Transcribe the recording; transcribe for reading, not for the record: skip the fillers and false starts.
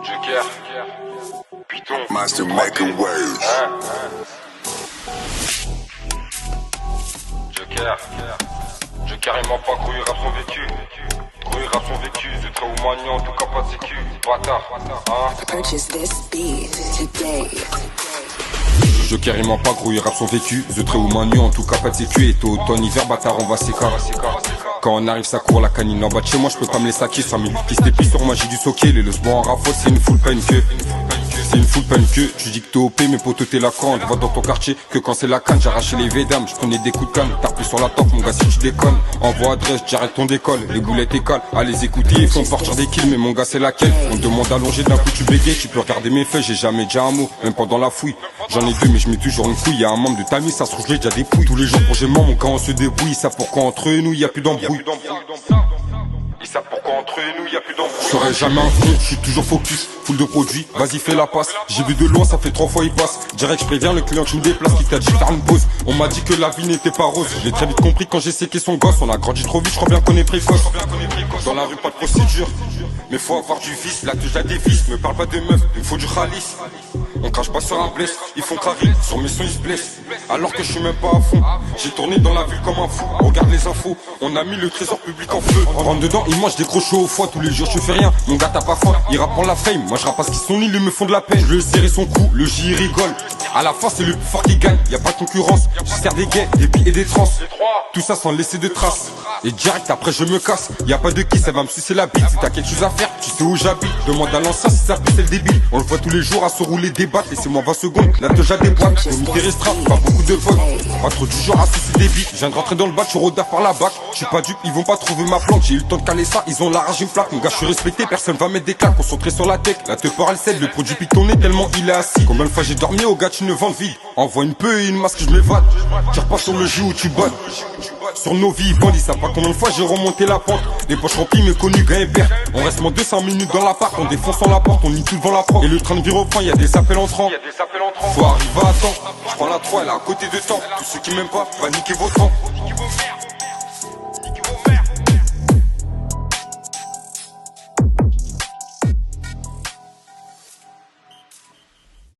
Joker, Python, Master making waves. Joker, il m'a pas cru, il rappe son vécu. Il rappe son vécu, c'est très humaniant, en tout cas pas de sécu. Bâtard, Purchase this beat today. Joker il ment pas gros, il rappe son vécu. The très humaniant, en tout cas pas de sécu. Et tôt, automne, hiver, bâtard, on va s'écarter. Quand on arrive ça court la canine en bas de chez moi, je peux pas me les saquer. 100 000 pistes et sur moi j'ai du soquet. Les leçons en rafale c'est une full peine que. C'est une full peine que. Tu dis que t'es OP mais poteau t'es la canne. Va dans ton quartier que quand c'est la canne. J'ai arraché les védames, je prenais des coups de canne. T'as plus sur la top mon gars si tu déconnes. Envoie adresse, j'arrête ton décolle. Les boulettes écalent, à les écouter ils font partir des kills. Mais mon gars c'est laquelle. On te demande allongé d'un coup tu bégayes. Tu peux regarder mes feuilles, j'ai jamais dit un mot. Même pendant la fouille. J'en ai deux mais je mets toujours une couille. Y'a un membre de ta vie, ça se trouve je l'ai déjà dépouille. Tous les jours pour mon mon quand on se débrouille. Ça pourquoi entre nous y a plus d'embrouille. Ils savent pourquoi entre nous y a plus d'embrouille. Je serai jamais un front, je suis toujours focus. Full de produits, vas-y fais la passe. J'ai vu de loin, ça fait 3 fois il passe. Direct je préviens le client que je me déplace. Qui t'a dit faire une pause. On m'a dit que la vie n'était pas rose. J'ai très vite compris quand j'ai séqué son gosse. On a grandi trop vite, je crois bien qu'on est précoce. Dans la rue pas de procédure. Mais faut avoir du vice, là déjà des vices. Me parle pas de meuf, il me faut du khalice. On crache pas sur un blesse, ils font carré, sur mes sons ils se blessent. Alors que je suis même pas à fond, j'ai tourné dans la ville comme un fou. Regarde les infos, on a mis le trésor public en feu. On rentre dedans, ils mangent des crochets au foie. Tous les jours je fais rien, mon gars t'as pas faim. Ils rappent pour la fame, moi je rappe parce qu'ils sont nuls, ils me font de la peine. Je le serre son cou, le J rigole. À la fin c'est le plus fort qui gagne, y a pas de concurrence. Je sers des gays, des billes et des trans. Tout ça sans laisser de traces. Et direct après je me casse, y a pas de qui, ça va me sucer la bite. Si t'as quelque chose à faire, tu sais où j'habite. Demande à l'ancien si ça pue c'est le débile. On le voit tous les jours à se rouler des battes. Laissez-moi 20 secondes, la teja des boîtes. Comité restreint, pas beaucoup de potes. Pas trop du genre à sucer des bites. Je viens de rentrer dans le bac, je rodaf par la bac. Je suis pas dupe, ils vont pas trouver ma planque. J'ai eu le temps de caler ça, ils ont la rage une plaque. Mon gars je suis respecté, personne va mettre des claques. Concentré sur la tech, la te elle cède. Le produit pitonné tellement il est assis. Combien de fois j'ai dormi au gars tu ne vends vide. Envoie une peu et une masque je m'évade. Tire pas sur le jus où tu bonnes. Sur nos vies, bandits, ça pas combien de fois j'ai remonté la pente. Les poches remplies, mes connus, gars et père. On reste moins 200 minutes dans l'appart, on défonce la porte, on nie tout devant la porte. Et le train de vire au point, y'a des appels entrants. Faut arriver à temps, je prends la 3, elle est à côté de temps. Tous ceux qui m'aiment pas, va niquer vos temps.